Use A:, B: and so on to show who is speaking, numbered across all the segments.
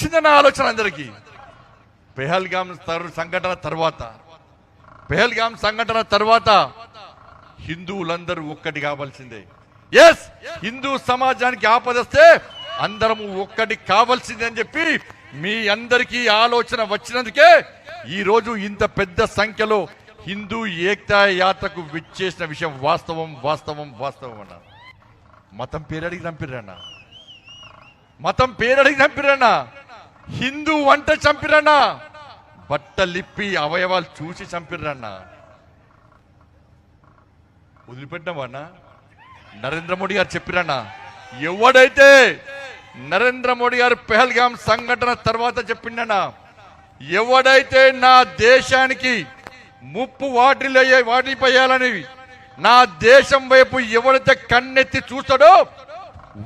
A: వచ్చిందన్న ఆలోచన అందరికీ. పెహల్గాం సంఘటన తర్వాత హిందువులందరూ ఒక్కటి కావాల్సిందే. ఎస్, హిందూ సమాజానికి ఆపదస్తే అందరము ఒక్కటి కావాల్సిందే అని చెప్పి మీ అందరికీ ఆలోచన వచ్చినందుకే ఈరోజు ఇంత పెద్ద సంఖ్యలో హిందూ ఏకతా యాత్రకు విచ్చేసిన విషయం వాస్తవం వాస్తవం వాస్తవం అన్న. మతం పేరడికి చంపిరన్నా, హిందూ వంట చంపిరన్నా, బట్టలిప్పి అవయవాలు చూసి చంపిరన్నా. వదిలిపెట్టామన్నా. నరేంద్ర మోడీ గారు చెప్పిరన్నా, ఎవడైతే నరేంద్ర మోడీ గారు పెహల్గాం సంఘటన తర్వాత చెప్పిండన్నా, ఎవడైతే నా దేశానికి ముప్పు వాటిల్లిపోయాలని నా దేశం వైపు ఎవరైతే కన్నెత్తి చూస్తాడో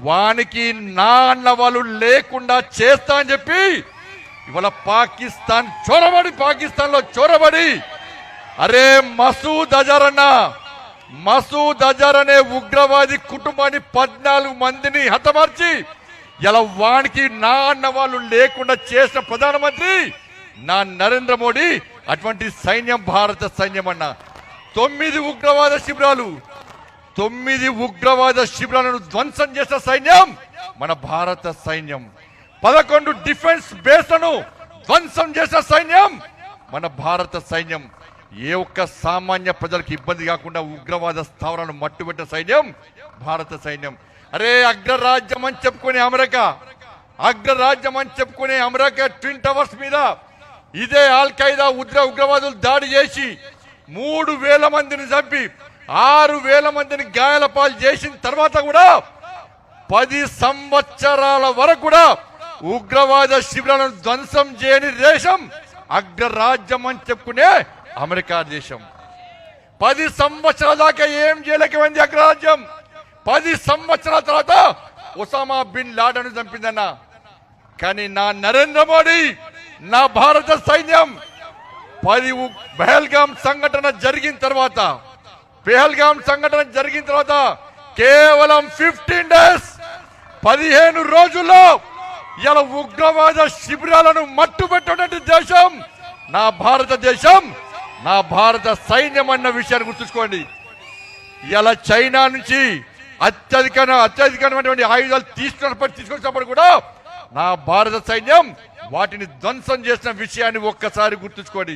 A: వానికి నా అన్న వాళ్ళు లేకుండా చేస్తా అని చెప్పి ఇవాళ పాకిస్తాన్లో చొరబడి అరే మసూద్ అజర్ అనే ఉగ్రవాది కుటుంబాన్ని 14 మందిని హతమార్చి ఇలా వానికి నా అన్న వాళ్ళు లేకుండా చేసిన ప్రధానమంత్రి నా నరేంద్ర మోడీ. అటువంటి సైన్యం భారత సైన్యం అన్న. 9 ఉగ్రవాద శిబిరాలను ధ్వంసం చేసిన సైన్యం మన భారత సైన్యం. 11 డిఫెన్స్ బేస్లను ధ్వంసం చేసిన సైన్యం మన భారత సైన్యం. ఏ ఒక్క సామాన్య ప్రజలకు ఇబ్బంది కాకుండా ఉగ్రవాద స్థావరాలను మట్టుబెట్టిన సైన్యం భారత సైన్యం. అరే అగ్రరాజ్యం అని చెప్పుకునే అమెరికా ట్విన్ టవర్స్ మీద ఇదే అల్ ఖైదా ఉగ్రవాదులు దాడి చేసి 3,000 మందిని చంపి 6,000 మందిని గాయాల పాలు చేసిన తర్వాత కూడా 10 సంవత్సరాల వరకు కూడా ఉగ్రవాద శిబిరాలను ధ్వంసం చేయని దేశం అగ్రరాజ్యం అని చెప్పుకునే అమెరికా దేశం. 10 సంవత్సరాల దాకా ఏం చేయలేకపోయింది అగ్రరాజ్యం. 10 సంవత్సరాల తర్వాత ఒసామా బిన్ లాడెన్ చంపిందన్న. కానీ నా నరేంద్ర మోడీ, నా భారత సైన్యం పెహల్గాం సంఘటన జరిగిన తర్వాత కేవలం 15 డేస్ 15 రోజుల్లో ఇలా ఉగ్రవాద శిబిరాలను మట్టుబెట్టినటువంటి దేశం నా భారతదేశం, నా భారత సైన్యం అన్న విషయాన్ని గుర్తుంచుకోండి. ఇలా చైనా నుంచి అత్యధికమైనటువంటి ఆయుధాలు తీసుకొచ్చినప్పుడు కూడా నా భారత సైన్యం వాటిని ధ్వంసం చేసిన విషయాన్ని ఒక్కసారి గుర్తుంచుకోండి.